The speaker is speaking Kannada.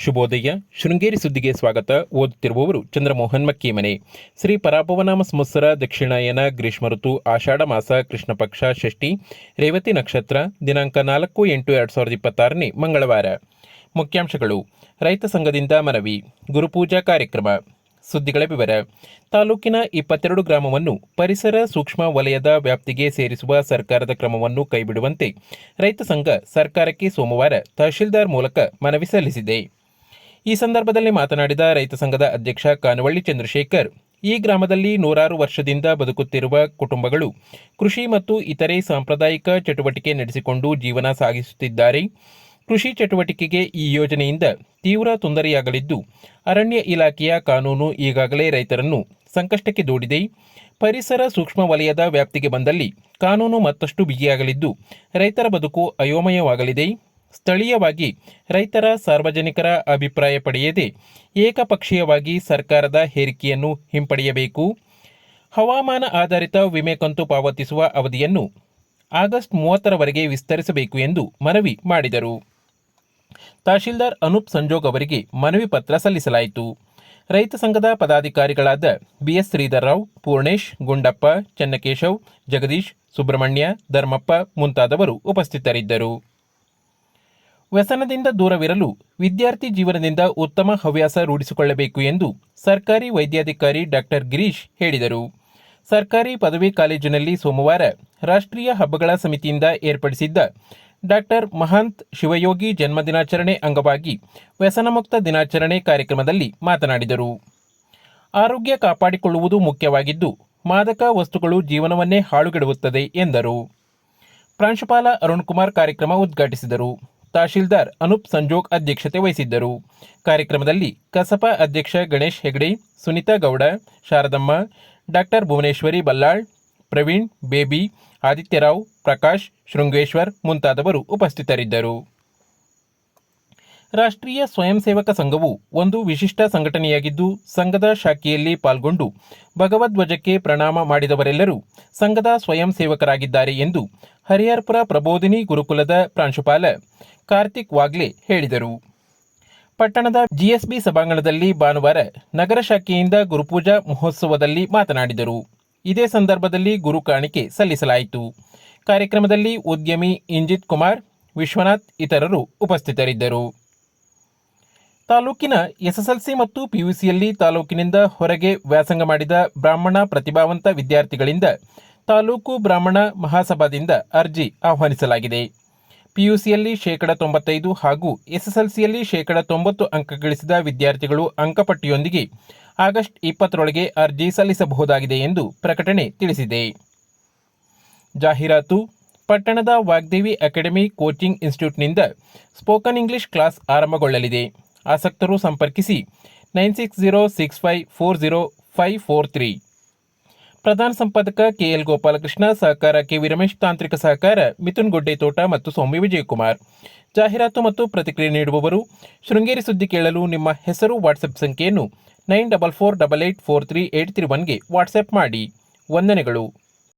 ಶುಭೋದಯ. ಶೃಂಗೇರಿ ಸುದ್ದಿಗೆ ಸ್ವಾಗತ. ಓದುತ್ತಿರುವವರು ಚಂದ್ರಮೋಹನ್ ಮಕ್ಕೀಮನೆ. ಶ್ರೀ ಪರಾಭವನಾಮ ಸಂವತ್ಸರ ದಕ್ಷಿಣಾಯನ ಗ್ರೀಷ್ಮ ಋತು ಆಷಾಢ ಮಾಸ ಕೃಷ್ಣ ಪಕ್ಷ ಷಷ್ಠಿ ರೇವತಿ ನಕ್ಷತ್ರ ದಿನಾಂಕ 4/8/2026 ಮಂಗಳವಾರ. ಮುಖ್ಯಾಂಶಗಳು. ರೈತ ಸಂಘದಿಂದ ಮನವಿ. ಗುರುಪೂಜಾ ಕಾರ್ಯಕ್ರಮ. ಸುದ್ದಿಗಳ ವಿವರ. ತಾಲೂಕಿನ 22 ಗ್ರಾಮವನ್ನು ಪರಿಸರ ಸೂಕ್ಷ್ಮ ವಲಯದ ವ್ಯಾಪ್ತಿಗೆ ಸೇರಿಸುವ ಸರ್ಕಾರದ ಕ್ರಮವನ್ನು ಕೈಬಿಡುವಂತೆ ರೈತ ಸಂಘ ಸರ್ಕಾರಕ್ಕೆ ಸೋಮವಾರ ತಹಶೀಲ್ದಾರ್ ಮೂಲಕ ಮನವಿ ಸಲ್ಲಿಸಿದೆ. ಈ ಸಂದರ್ಭದಲ್ಲಿ ಮಾತನಾಡಿದ ರೈತ ಸಂಘದ ಅಧ್ಯಕ್ಷ ಕಾನವಳ್ಳಿ ಚಂದ್ರಶೇಖರ್, ಈ ಗ್ರಾಮದಲ್ಲಿ ನೂರಾರು ವರ್ಷದಿಂದ ಬದುಕುತ್ತಿರುವ ಕುಟುಂಬಗಳು ಕೃಷಿ ಮತ್ತು ಇತರೆ ಸಾಂಪ್ರದಾಯಿಕ ಚಟುವಟಿಕೆ ನಡೆಸಿಕೊಂಡು ಜೀವನ ಸಾಗಿಸುತ್ತಿದ್ದಾರೆ. ಕೃಷಿ ಚಟುವಟಿಕೆಗೆ ಈ ಯೋಜನೆಯಿಂದ ತೀವ್ರ ತೊಂದರೆಯಾಗಲಿದ್ದು, ಅರಣ್ಯ ಇಲಾಖೆಯ ಕಾನೂನು ಈಗಾಗಲೇ ರೈತರನ್ನು ಸಂಕಷ್ಟಕ್ಕೆ ದೂಡಿದೆ. ಪರಿಸರ ಸೂಕ್ಷ್ಮ ವಲಯದ ವ್ಯಾಪ್ತಿಗೆ ಬಂದಲ್ಲಿ ಕಾನೂನು ಮತ್ತಷ್ಟು ಬಿಗಿಯಾಗಲಿದ್ದು, ರೈತರ ಬದುಕು ಅಯೋಮಯವಾಗಲಿದೆ. ಸ್ಥಳೀಯವಾಗಿ ರೈತರ ಸಾರ್ವಜನಿಕರ ಅಭಿಪ್ರಾಯ ಪಡೆಯದೆ ಏಕಪಕ್ಷೀಯವಾಗಿ ಸರ್ಕಾರದ ಹೇರಿಕೆಯನ್ನು ಹಿಂಪಡೆಯಬೇಕು. ಹವಾಮಾನ ಆಧಾರಿತ ವಿಮೆ ಕಂತು ಪಾವತಿಸುವ ಅವಧಿಯನ್ನು ಆಗಸ್ಟ್ 30ರವರೆಗೆ ವಿಸ್ತರಿಸಬೇಕು ಎಂದು ಮನವಿ ಮಾಡಿದರು. ತಹಶೀಲ್ದಾರ್ ಅನೂಪ್ ಸಂಜೋಗ್ ಅವರಿಗೆ ಮನವಿ ಪತ್ರ ಸಲ್ಲಿಸಲಾಯಿತು. ರೈತ ಸಂಘದ ಪದಾಧಿಕಾರಿಗಳಾದ ಬಿಎಸ್ ಶ್ರೀಧರ್ರಾವ್, ಪೂರ್ಣೇಶ್, ಗುಂಡಪ್ಪ, ಚೆನ್ನಕೇಶವ್, ಜಗದೀಶ್, ಸುಬ್ರಹ್ಮಣ್ಯ, ಧರ್ಮಪ್ಪ ಮುಂತಾದವರು ಉಪಸ್ಥಿತರಿದ್ದರು. ವ್ಯಸನದಿಂದ ದೂರವಿರಲು ವಿದ್ಯಾರ್ಥಿ ಜೀವನದಿಂದ ಉತ್ತಮ ಹವ್ಯಾಸ ರೂಢಿಸಿಕೊಳ್ಳಬೇಕು ಎಂದು ಸರ್ಕಾರಿ ವೈದ್ಯಾಧಿಕಾರಿ ಡಾಕ್ಟರ್ ಗಿರೀಶ್ ಹೇಳಿದರು. ಸರ್ಕಾರಿ ಪದವಿ ಕಾಲೇಜಿನಲ್ಲಿ ಸೋಮವಾರ ರಾಷ್ಟ್ರೀಯ ಹಬ್ಬಗಳ ಸಮಿತಿಯಿಂದ ಏರ್ಪಡಿಸಿದ್ದ ಡಾಕ್ಟರ್ ಮಹಾಂತ್ ಶಿವಯೋಗಿ ಜನ್ಮದಿನಾಚರಣೆ ಅಂಗವಾಗಿ ವ್ಯಸನಮುಕ್ತ ದಿನಾಚರಣೆ ಕಾರ್ಯಕ್ರಮದಲ್ಲಿ ಮಾತನಾಡಿದರು. ಆರೋಗ್ಯ ಕಾಪಾಡಿಕೊಳ್ಳುವುದು ಮುಖ್ಯವಾಗಿದ್ದು, ಮಾದಕ ವಸ್ತುಗಳು ಜೀವನವನ್ನೇ ಹಾಳುಗೆಡುತ್ತದೆ ಎಂದರು. ಪ್ರಾಂಶುಪಾಲ ಅರುಣ್ ಕುಮಾರ್ ಕಾರ್ಯಕ್ರಮ ಉದ್ಘಾಟಿಸಿದರು. ತಹಶೀಲ್ದಾರ್ ಅನೂಪ್ ಸಂಜೋಗ್ ಅಧ್ಯಕ್ಷತೆ ವಹಿಸಿದ್ದರು. ಕಾರ್ಯಕ್ರಮದಲ್ಲಿ ಕಸಪ ಅಧ್ಯಕ್ಷ ಗಣೇಶ್ ಹೆಗಡೆ, ಸುನೀತಾ ಗೌಡ, ಶಾರದಮ್ಮ, ಡಾಕ್ಟರ್ ಭುವನೇಶ್ವರಿ ಬಲ್ಲಾಳ್, ಪ್ರವೀಣ್, ಬೇಬಿ, ಆದಿತ್ಯರಾವ್, ಪ್ರಕಾಶ್, ಶೃಂಗೇಶ್ವರ್ ಮುಂತಾದವರು ಉಪಸ್ಥಿತರಿದ್ದರು. ರಾಷ್ಟ್ರೀಯ ಸ್ವಯಂ ಸೇವಕ ಸಂಘವು ಒಂದು ವಿಶಿಷ್ಟ ಸಂಘಟನೆಯಾಗಿದ್ದು, ಸಂಘದ ಶಾಖೆಯಲ್ಲಿ ಪಾಲ್ಗೊಂಡು ಭಗವಧ್ವಜಕ್ಕೆ ಪ್ರಣಾಮ ಮಾಡಿದವರೆಲ್ಲರೂ ಸಂಘದ ಸ್ವಯಂ ಸೇವಕರಾಗಿದ್ದಾರೆ ಎಂದು ಹರಿಹರಪುರ ಪ್ರಬೋಧಿನಿ ಗುರುಕುಲದ ಪ್ರಾಂಶುಪಾಲ ಕಾರ್ತಿಕ್ ವಾಗ್ಲೆ ಹೇಳಿದರು. ಪಟ್ಟಣದ ಜಿಎಸ್ಬಿ ಸಭಾಂಗಣದಲ್ಲಿ ಭಾನುವಾರ ನಗರ ಶಾಖೆಯಿಂದ ಗುರುಪೂಜಾ ಮಹೋತ್ಸವದಲ್ಲಿ ಮಾತನಾಡಿದರು. ಇದೇ ಸಂದರ್ಭದಲ್ಲಿ ಗುರು ಕಾಣಿಕೆ ಸಲ್ಲಿಸಲಾಯಿತು. ಕಾರ್ಯಕ್ರಮದಲ್ಲಿ ಉದ್ಯಮಿ ಇಂಜಿತ್ ಕುಮಾರ್, ವಿಶ್ವನಾಥ್ ಇತರರು ಉಪಸ್ಥಿತರಿದ್ದರು. ತಾಲೂಕಿನ ಎಸ್ಎಸ್ಎಲ್ಸಿ ಮತ್ತು ಪಿಯುಸಿಯಲ್ಲಿ ತಾಲೂಕಿನಿಂದ ಹೊರಗೆ ವ್ಯಾಸಂಗ ಮಾಡಿದ ಬ್ರಾಹ್ಮಣ ಪ್ರತಿಭಾವಂತ ವಿದ್ಯಾರ್ಥಿಗಳಿಂದ ತಾಲೂಕು ಬ್ರಾಹ್ಮಣ ಮಹಾಸಭಾದಿಂದ ಅರ್ಜಿ ಆಹ್ವಾನಿಸಲಾಗಿದೆ. ಪಿಯುಸಿಯಲ್ಲಿ 95% ಹಾಗೂ ಎಸ್ಎಸ್ಎಲ್ಸಿಯಲ್ಲಿ 90% ಅಂಕ ಗಳಿಸಿದ ವಿದ್ಯಾರ್ಥಿಗಳು ಅಂಕಪಟ್ಟಿಯೊಂದಿಗೆ ಆಗಸ್ಟ್ 20ರೊಳಗೆ ಅರ್ಜಿ ಸಲ್ಲಿಸಬಹುದಾಗಿದೆ ಎಂದು ಪ್ರಕಟಣೆ ತಿಳಿಸಿದೆ. ಜಾಹೀರಾತು. ಪಟ್ಟಣದ ವಾಗ್ದೇವಿ ಅಕಾಡೆಮಿ ಕೋಚಿಂಗ್ ಇನ್ಸ್ಟಿಟ್ಯೂಟ್ನಿಂದ ಸ್ಪೋಕನ್ ಇಂಗ್ಲಿಷ್ ಕ್ಲಾಸ್ ಆರಂಭಗೊಳ್ಳಲಿದೆ. ಆಸಕ್ತರು ಸಂಪರ್ಕಿಸಿ 9606540543. ಪ್ರಧಾನ ಸಂಪಾದಕ ಕೆಎಲ್ ಗೋಪಾಲಕೃಷ್ಣ, ಸಹಕಾರ ಕೆವಿ ರಮೇಶ್, ತಾಂತ್ರಿಕ ಸಹಕಾರ ಮಿಥುನ್ ಗುಡ್ಡೆ ತೋಟ ಮತ್ತು ಸೌಮ್ಯ ವಿಜಯಕುಮಾರ್. ಜಾಹೀರಾತು ಮತ್ತು ಪ್ರತಿಕ್ರಿಯೆ ನೀಡುವವರು ಶೃಂಗೇರಿ ಸುದ್ದಿ ಕೇಳಲು ನಿಮ್ಮ ಹೆಸರು, ವಾಟ್ಸ್ಆಪ್ ಸಂಖ್ಯೆಯನ್ನು 9448843831ಗೆ ವಾಟ್ಸ್ಆಪ್ ಮಾಡಿ. ವಂದನೆಗಳು.